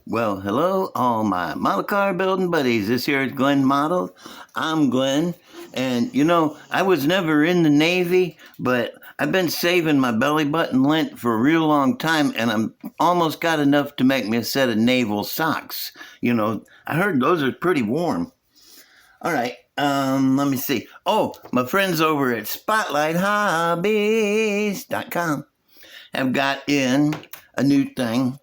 Well, hello, all my model car building buddies. This here is Glenn Model. I'm Glenn, and I was never in the Navy, but I've been saving my belly button lint for a real long time, and I'm almost got enough to make me a set of naval socks. I heard those are pretty warm. All right, let me see. Oh, my friends over at SpotlightHobbies.com have got in a new thing.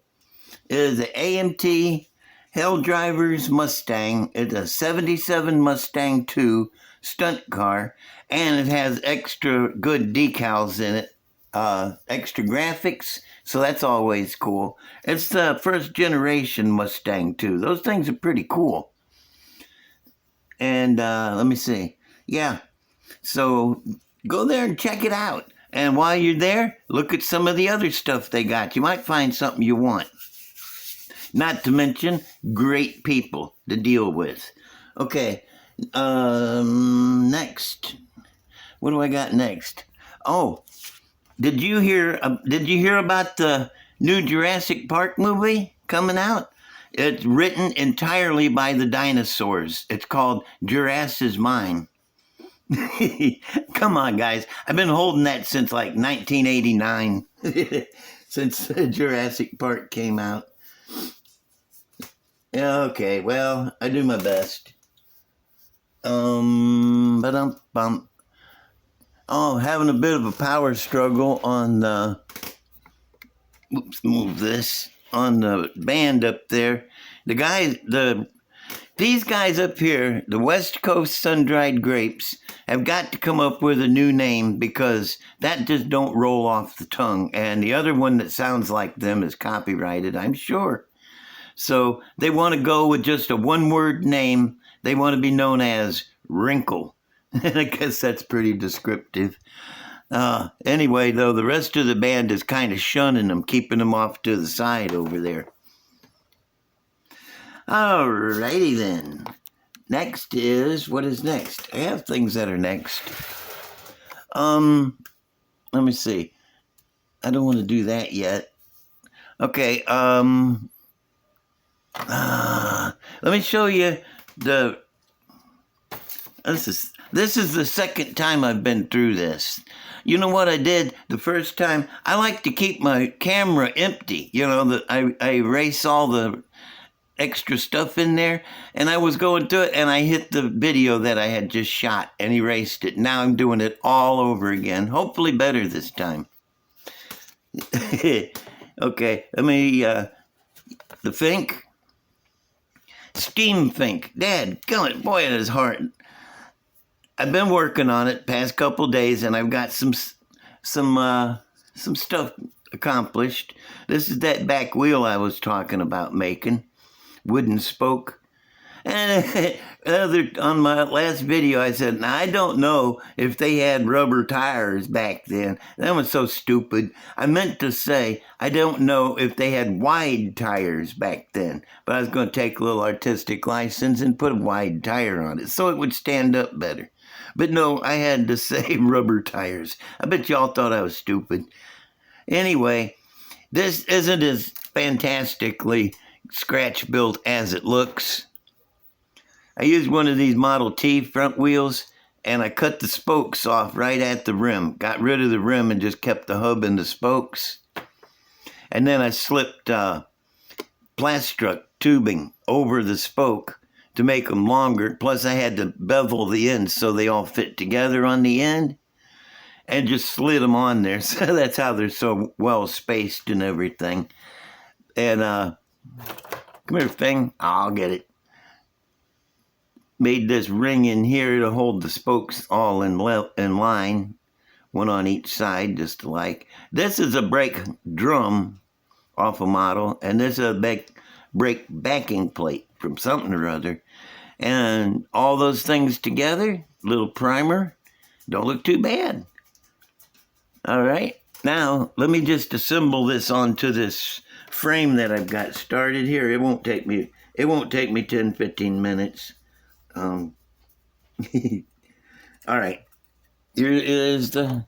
It is an AMT Helldrivers Mustang. It's a 77 Mustang 2 stunt car, and it has extra good decals in it, extra graphics, so that's always cool. It's the first generation Mustang 2. Those things are pretty cool. And let me see. Yeah, so go there and check it out. And while you're there, look at some of the other stuff they got. You might find something you want. Not to mention great people to deal with. Okay, next. What do I got next? Oh, did you hear about the new Jurassic Park movie coming out? It's written entirely by the dinosaurs. It's called Jurassic Mine. Come on, guys. I've been holding that since like 1989, since Jurassic Park came out. Okay, well, I do my best. Ba-dum-bum. Oh, having a bit of a power struggle on the... Oops, move this. On the band up there. These guys up here, the West Coast Sun-Dried Grapes, have got to come up with a new name because that just don't roll off the tongue. And the other one that sounds like them is copyrighted, I'm sure. So they want to go with just a one-word name. They want to be known as Wrinkle. I guess that's pretty descriptive. Anyway, though, the rest of the band is kind of shunning them, keeping them off to the side over there. Alrighty then. Next is, what is next? I have things that are next. Let me see. I don't want to do that yet. Okay, let me show you this is the second time I've been through this. You know what I did the first time? I like to keep my camera empty. I erase all the extra stuff in there, and I was going through it, and I hit the video that I had just shot and erased it. Now I'm doing it all over again. Hopefully better this time. Okay, let me, the Fink. Steamfink. Dad, gummit, boy, it is hard. I've been working on it past couple days, and I've got some stuff accomplished. This is that back wheel I was talking about making, wooden spoke. And on my last video, I said, now, I don't know if they had rubber tires back then. That was so stupid. I meant to say, I don't know if they had wide tires back then. But I was going to take a little artistic license and put a wide tire on it so it would stand up better. But no, I had to say rubber tires. I bet y'all thought I was stupid. Anyway, this isn't as fantastically scratch built as it looks. I used one of these Model T front wheels, and I cut the spokes off right at the rim. Got rid of the rim and just kept the hub and the spokes. And then I slipped plastruck tubing over the spoke to make them longer. Plus I had to bevel the ends so they all fit together on the end. And just slid them on there. So that's how they're so well spaced and everything. And, come here, thing. I'll get it. Made this ring in here to hold the spokes all in line, one on each side, just like. This is a brake drum off a model, and this is a brake backing plate from something or other. And all those things together, little primer, don't look too bad. All right, now let me just assemble this onto this frame that I've got started here. It won't take me 10-15 minutes. All right, here is the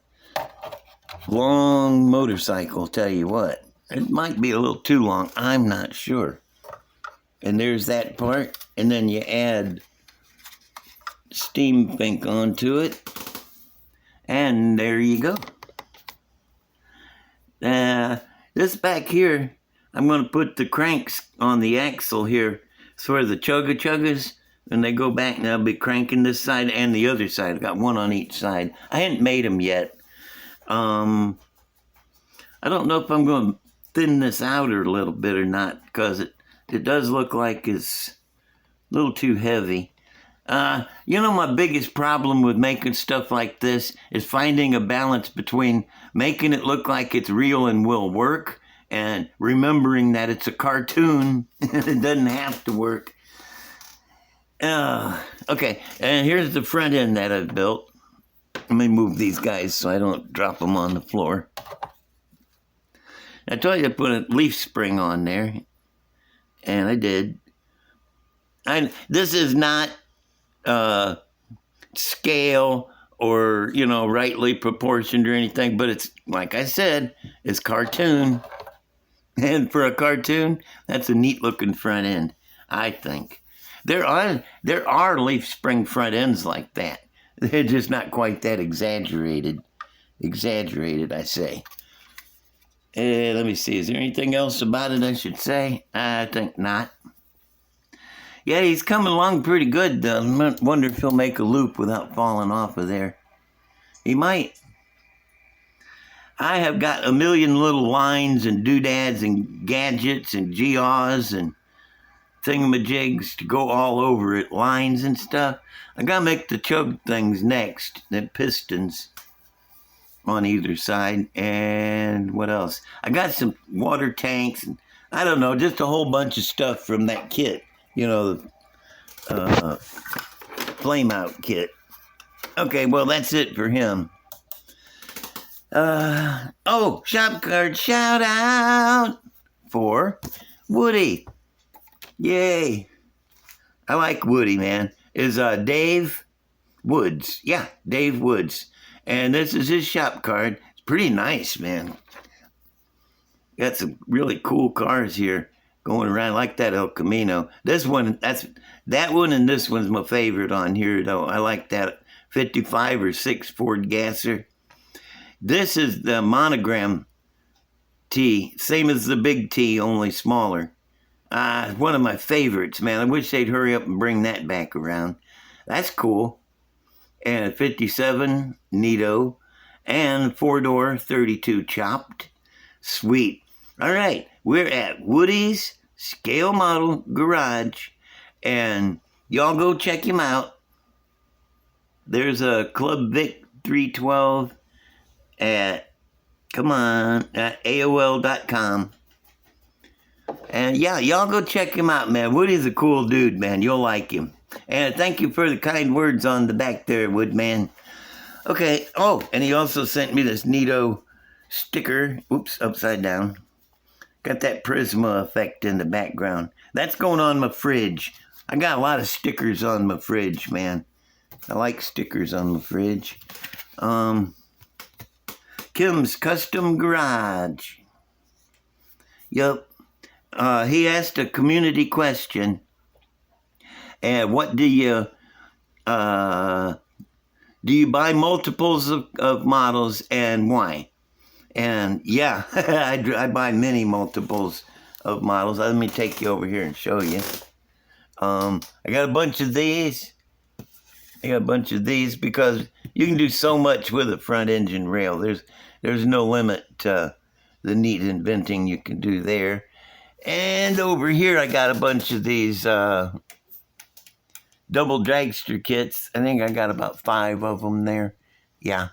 long motorcycle. Tell you what, it might be a little too long. I'm not sure. And there's that part. And then you add steamfink onto it. And there you go. This back here, I'm going to put the cranks on the axle here for the chugga-chuggas. And they go back, and I'll be cranking this side and the other side. I've got one on each side. I hadn't made them yet. I don't know if I'm going to thin this out a little bit or not, because it does look like it's a little too heavy. You know, my biggest problem with making stuff like this is finding a balance between making it look like it's real and will work and remembering that it's a cartoon and it doesn't have to work. Okay, and here's the front end that I've built. Let me move these guys so I don't drop them on the floor. I told you to put a leaf spring on there, and I did. This is not scale or, you know, rightly proportioned or anything, but it's, like I said, it's cartoon. And for a cartoon, that's a neat looking front end, I think. There are leaf spring front ends like that. They're just not quite that exaggerated. Exaggerated, I say. Let me see. Is there anything else about it I should say? I think not. Yeah, he's coming along pretty good, though. I wonder if he'll make a loop without falling off of there. He might. I have got a million little lines and doodads and gadgets and geos and thingamajigs to go all over it, lines and stuff. I gotta make the chug things next, the pistons on either side. And what else? I got some water tanks and I don't know, just a whole bunch of stuff from that kit. You know, the flame out kit. Okay, well, that's it for him. Shop card shout out for Woody. Yay. I like Woody, man. Is Dave Woods. Yeah, Dave Woods. And this is his shop card. It's pretty nice, man. Got some really cool cars here going around. I like that El Camino. This one, that one and this one's my favorite on here, though. I like that 55 or 6 Ford Gasser. This is the monogram T, same as the big T, only smaller. One of my favorites, man. I wish they'd hurry up and bring that back around. That's cool. And 57, neato. And 4-door, 32 chopped. Sweet. All right, we're at Woody's Scale Model Garage. And y'all go check him out. There's a Club Vic 312 at AOL.com. And yeah, y'all go check him out, man. Woody's a cool dude, man. You'll like him. And thank you for the kind words on the back there, Woodman. Okay. Oh, and he also sent me this neato sticker. Oops, upside down. Got that Prisma effect in the background. That's going on my fridge. I got a lot of stickers on my fridge, man. I like stickers on my fridge. Kim's Custom Garage. Yup. He asked a community question. And what do you buy multiples of models and why? And yeah, I buy many multiples of models. Let me take you over here and show you. I got a bunch of these. Because you can do so much with a front engine rail. There's no limit to the neat inventing you can do there. And over here I got a bunch of these double dragster kits. I think I got about 5 of them there. Yeah.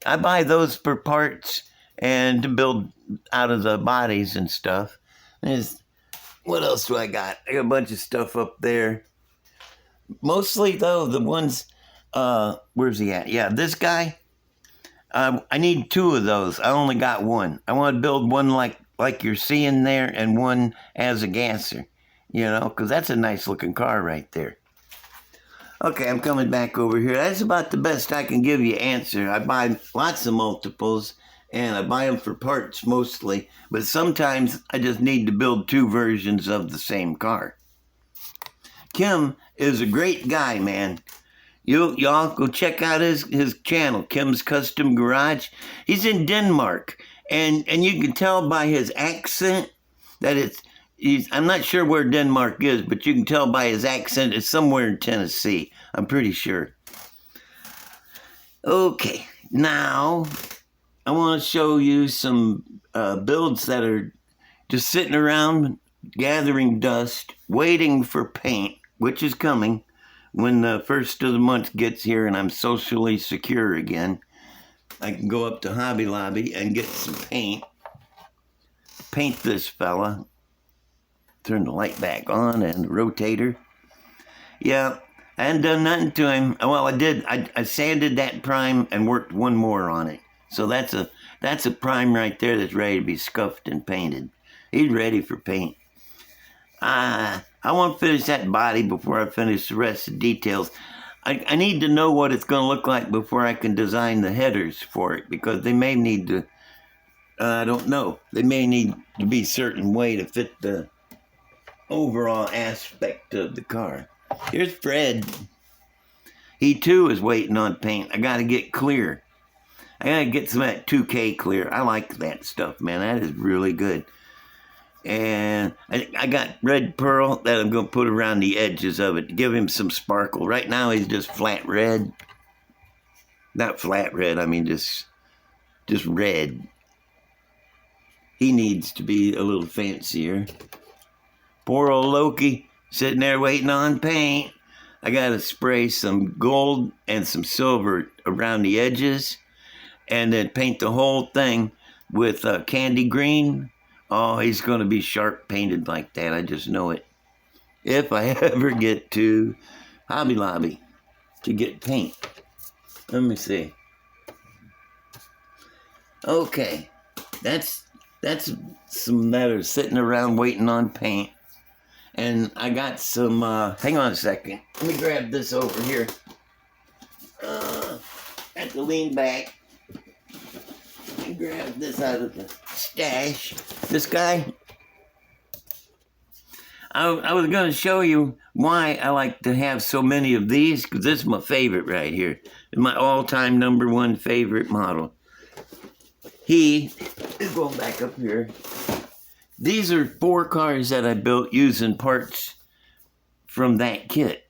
I buy those for parts and to build out of the bodies and stuff. What else do I got? I got a bunch of stuff up there. Mostly, though, the ones... where's he at? Yeah, this guy. I need 2 of those. I only got 1. I want to build one like you're seeing there and one as a gasser. You know, because that's a nice looking car right there. Okay, I'm coming back over here. That's about the best I can give you answer. I buy lots of multiples and I buy them for parts mostly, but sometimes I just need to build 2 versions of the same car. Kim is a great guy, man. Y'all go check out his channel, Kim's Custom Garage. He's in Denmark, and you can tell by his accent that I'm not sure where Denmark is, but you can tell by his accent it's somewhere in Tennessee. I'm pretty sure. Okay, now I want to show you some builds that are just sitting around gathering dust, waiting for paint, which is coming when the first of the month gets here and I'm socially secure again. I can go up to Hobby Lobby and get some paint. Paint this fella. Turn the light back on and the rotator. Yeah, I hadn't done nothing to him. Well, I did. I sanded that prime and worked one more on it. So that's a prime right there that's ready to be scuffed and painted. He's ready for paint. I want to finish that body before I finish the rest of the details. I need to know what it's going to look like before I can design the headers for it, because they may need to, I don't know, they may need to be a certain way to fit the overall aspect of the car. Here's Fred. He too is waiting on paint. I got to get clear. I got to get some of that 2K clear. I like that stuff, man. That is really good. And I got red pearl that I'm going to put around the edges of it to give him some sparkle. Right now he's just flat red. Not flat red, I mean just red. He needs to be a little fancier. Poor old Loki sitting there waiting on paint. I got to spray some gold and some silver around the edges and then paint the whole thing with candy green. Oh, he's going to be sharp painted like that. I just know it. If I ever get to Hobby Lobby to get paint. Let me see. Okay. That's some that are sitting around waiting on paint. And I got some, hang on a second. Let me grab this over here. Have to lean back. Let me grab this out of the stash. This guy. I was going to show you why I like to have so many of these, because this is my favorite right here. It's my all-time #1 favorite model. He is going back up here. These are 4 cars that I built using parts from that kit.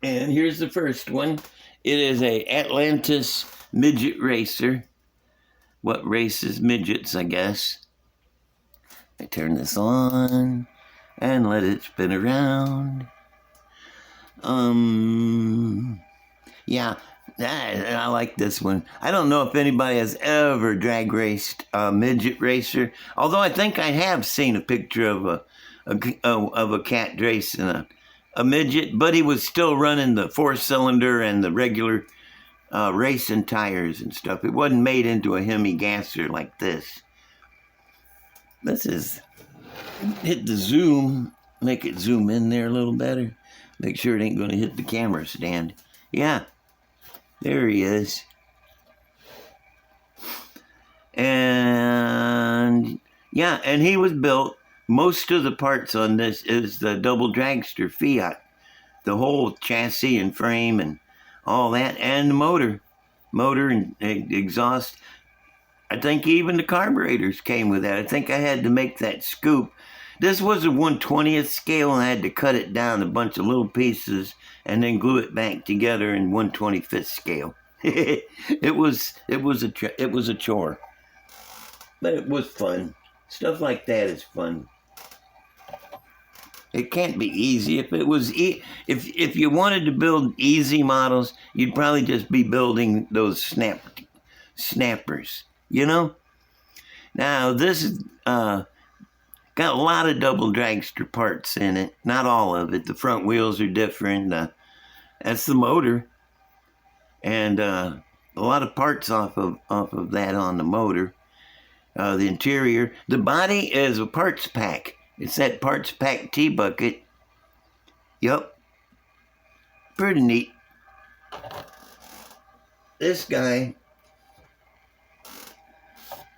And here's the first one. It is a Atlantis midget racer. What races midgets, I guess. I turn this on and let it spin around. Yeah, I like this one. I don't know if anybody has ever drag raced a midget racer, although I think I have seen a picture of a cat racing a midget, but he was still running the 4-cylinder and the regular racing tires and stuff. It wasn't made into a Hemi gasser like this. This is, hit the zoom, make it zoom in there a little better. Make sure it ain't going to hit the camera stand. Yeah, there he is. And yeah, and he was built, most of the parts on this is the double dragster Fiat. The whole chassis and frame and all that, and the motor and exhaust. I think even the carburetors came with that. I think I had to make that scoop. This was a 1/20th scale, and I had to cut it down a bunch of little pieces and then glue it back together in 1/25th scale. It was a chore, but it was fun. Stuff like that is fun. It can't be easy. If it was if you wanted to build easy models, you'd probably just be building those snappers, you know? Now, this is got a lot of double dragster parts in it. Not all of it. The front wheels are different. That's the motor. And a lot of parts off of that on the motor. The interior. The body is a parts pack. It's that parts pack T-bucket. Yup. Pretty neat. This guy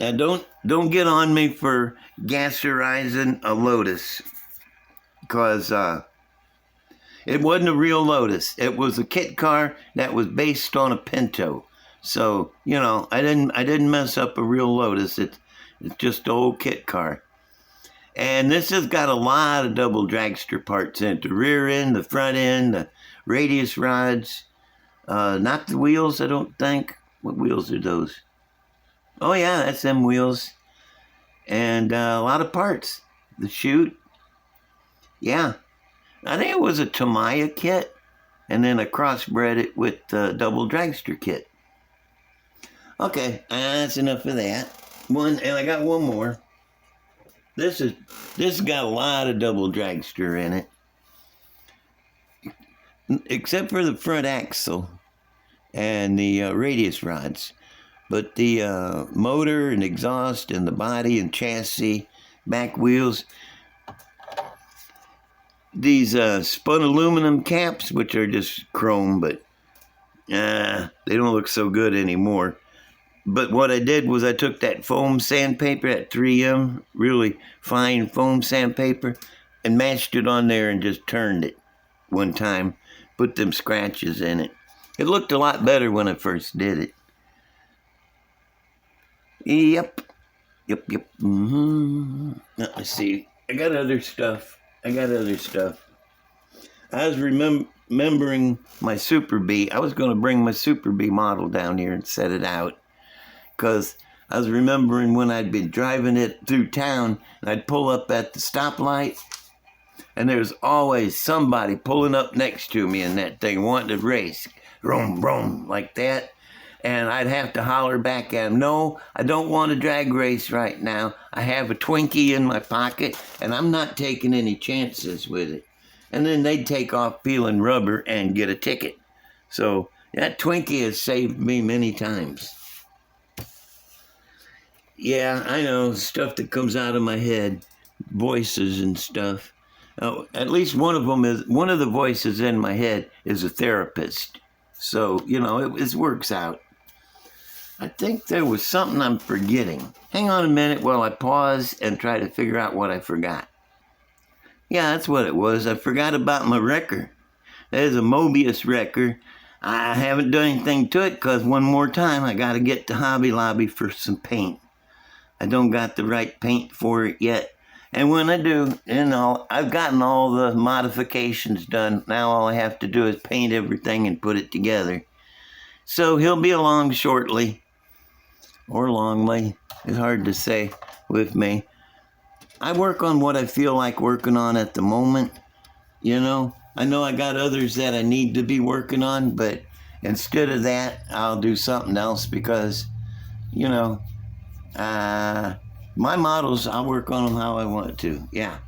And don't get on me for gasserizing a Lotus, because it wasn't a real Lotus. It was a kit car that was based on a Pinto. So, you know, I didn't mess up a real Lotus. It's just an old kit car. And this has got a lot of double dragster parts in it. The rear end, the front end, the radius rods. Not the wheels, I don't think. What wheels are those? Oh, yeah, that's them wheels. And a lot of parts. The chute. Yeah. I think it was a Tamiya kit. And then I crossbred it with the double dragster kit. Okay, that's enough of that. And I got one more. This got a lot of double dragster in it. Except for the front axle and the radius rods. But the motor and exhaust and the body and chassis, back wheels, these spun aluminum caps, which are just chrome, but they don't look so good anymore. But what I did was I took that foam sandpaper, that 3M, really fine foam sandpaper, and mashed it on there and just turned it one time, put them scratches in it. It looked a lot better when I first did it. Yep. Let's see. I got other stuff. I was remembering my Super Bee. I was going to bring my Super Bee model down here and set it out, because I was remembering when I'd been driving it through town, and I'd pull up at the stoplight, and there's always somebody pulling up next to me in that thing wanting to race. Vroom, vroom, like that. And I'd have to holler back at him, no, I don't want a drag race right now. I have a Twinkie in my pocket, and I'm not taking any chances with it. And then they'd take off peeling rubber and get a ticket. So that Twinkie has saved me many times. Yeah, I know, stuff that comes out of my head, voices and stuff. At least one of the voices in my head is a therapist. So, you know, it works out. I think there was something I'm forgetting. Hang on a minute while I pause and try to figure out what I forgot. Yeah, that's what it was. I forgot about my wrecker. That is a Mobius wrecker. I haven't done anything to it because one more time I got to get to Hobby Lobby for some paint. I don't got the right paint for it yet. And when I do, you know, I've gotten all the modifications done. Now all I have to do is paint everything and put it together. So he'll be along shortly. Or longly. It's hard to say with me. I work on what I feel like working on at the moment. You know, I know I got others that I need to be working on, but instead of that, I'll do something else because, you know, my models, I'll work on them how I want to. Yeah.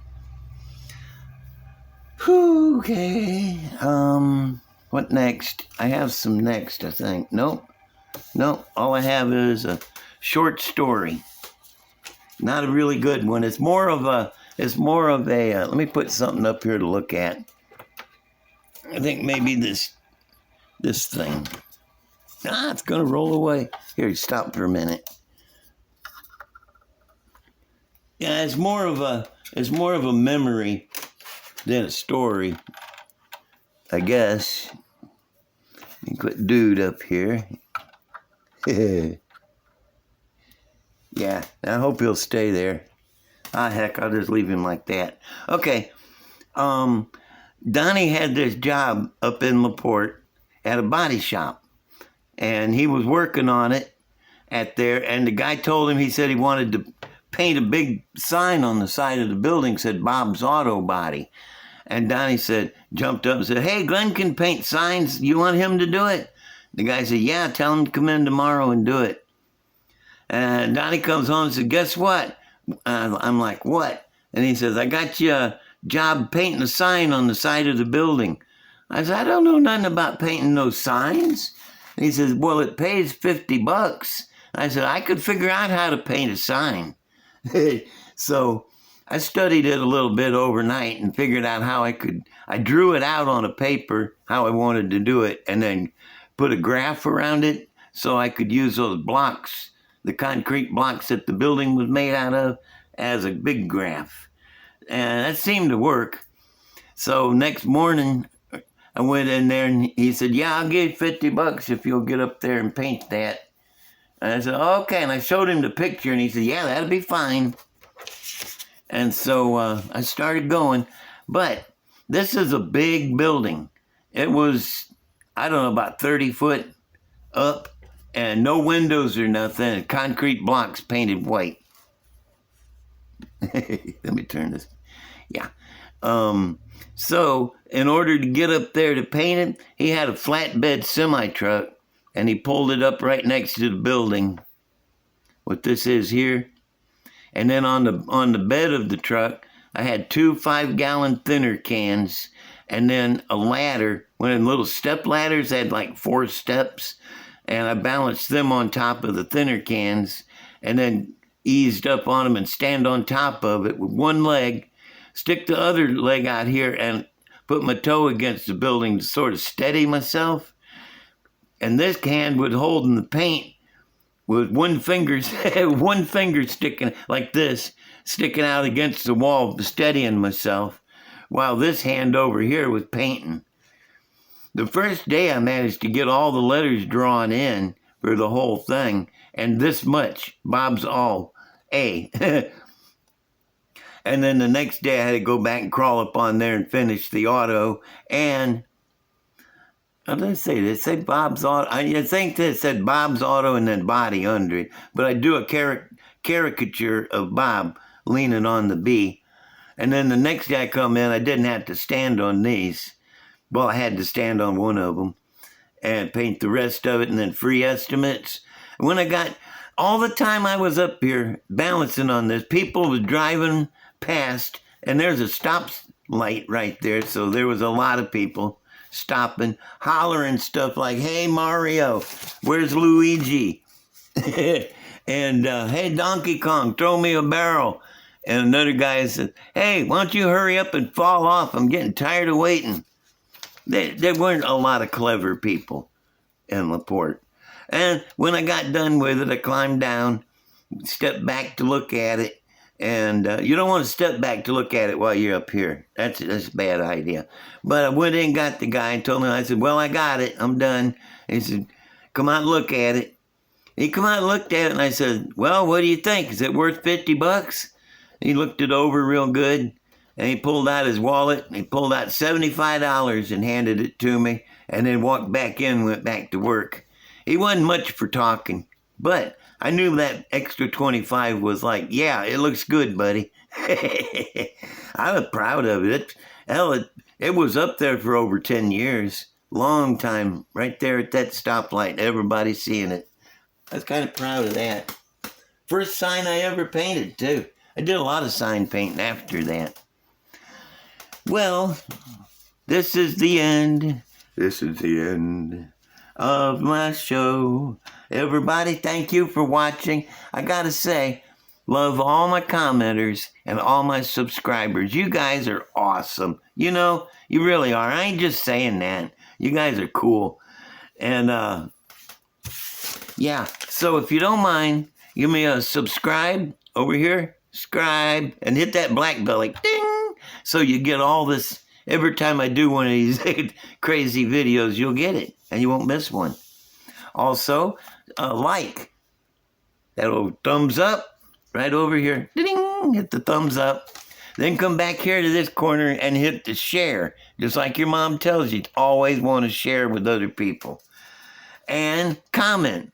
Whew, okay. What next? I have some next, I think. Nope. All I have is a short story. Not a really good one. It's more of a, let me put something up here to look at. I think maybe this thing. It's going to roll away. Here, stop for a minute. Yeah, it's more of a memory than a story, I guess. Let me put dude up here. Yeah, I hope he'll stay there. Heck, I'll just leave him like that. Okay, Donnie had this job up in LaPorte at a body shop, and he was working on it at there, and the guy told him, he said he wanted to paint a big sign on the side of the building, said Bob's Auto Body. And Donnie jumped up and said, hey, Glenn can paint signs. You want him to do it? The guy said, yeah, tell him to come in tomorrow and do it. And Donnie comes home and said, guess what? I'm like, what? And he says, I got you a job painting a sign on the side of the building. I said, I don't know nothing about painting those signs. And he says, well, it pays $50. I said, I could figure out how to paint a sign. So I studied it a little bit overnight and figured out how I drew it out on a paper, how I wanted to do it, and then put a graph around it so I could use those blocks the concrete blocks that the building was made out of as a big graph. And that seemed to work. So next morning, I went in there and he said, yeah, I'll give you $50 if you'll get up there and paint that. And I said, okay. And I showed him the picture and he said, yeah, that'll be fine. And so I started going. But this is a big building. It was, I don't know, about 30 foot up and no windows or nothing. Concrete blocks painted white. Let me turn this. Yeah. So in order to get up there to paint it, he had a flatbed semi-truck and he pulled it up right next to the building. What this is here. And then on the bed of the truck, I had 2 5-gallon thinner cans and then a ladder, one of the little step ladders had like 4 steps, and I balanced them on top of the thinner cans and then eased up on them and stand on top of it with one leg, stick the other leg out here and put my toe against the building to sort of steady myself. And this hand was holding the paint with one finger sticking like this, sticking out against the wall, steadying myself, while this hand over here was painting. The first day I managed to get all the letters drawn in for the whole thing, and this much, Bob's All A. And then the next day I had to go back and crawl up on there and finish the auto. And how did I say this? It said Bob's Auto. I think it said Bob's Auto and then body under it. But I do a caricature of Bob leaning on the B. And then the next day I come in, I didn't have to stand on these. Well, I had to stand on one of them and paint the rest of it and then free estimates. When I got all the time I was up here balancing on this, people was driving past, and there's a stop light right there, so there was a lot of people stopping, hollering stuff like, hey, Mario, where's Luigi? And, hey, Donkey Kong, throw me a barrel. And another guy said, hey, why don't you hurry up and fall off? I'm getting tired of waiting. There weren't a lot of clever people in LaPorte. And when I got done with it, I climbed down, stepped back to look at it. And you don't want to step back to look at it while you're up here. That's a bad idea. But I went in and got the guy and told him, I said, well, I got it. I'm done. He said, come out and look at it. He come out and looked at it, and I said, well, what do you think? Is it worth $50? He looked it over real good, and he pulled out his wallet, and he pulled out $75 and handed it to me, and then walked back in and went back to work. He wasn't much for talking, but I knew that extra 25 was like, yeah, it looks good, buddy. I was proud of it. Hell, it was up there for over 10 years. Long time, right there at that stoplight. Everybody seeing it. I was kind of proud of that. First sign I ever painted, too. I did a lot of sign painting after that. Well, this is the end. This is the end of my show. Everybody, thank you for watching. I gotta say, love all my commenters and all my subscribers. You guys are awesome. You know, you really are. I ain't just saying that. You guys are cool. And, yeah. So if you don't mind, give me a subscribe over here. Subscribe. And hit that black bell like ding. So you get all this. Every time I do one of these crazy videos, you'll get it. And you won't miss one. Also, like. That little thumbs up right over here. Ding! Hit the thumbs up. Then come back here to this corner and hit the share. Just like your mom tells you, always want to share with other people. And comment.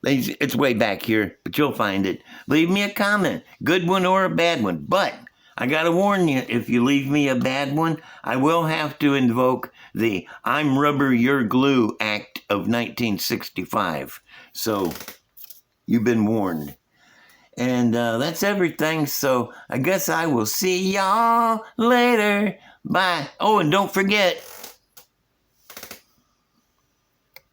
It's way back here, but you'll find it. Leave me a comment. Good one or a bad one. But I got to warn you, if you leave me a bad one, I will have to invoke the I'm Rubber, You're Glue Act of 1965. So, you've been warned. And that's everything, so I guess I will see y'all later. Bye. Oh, and don't forget,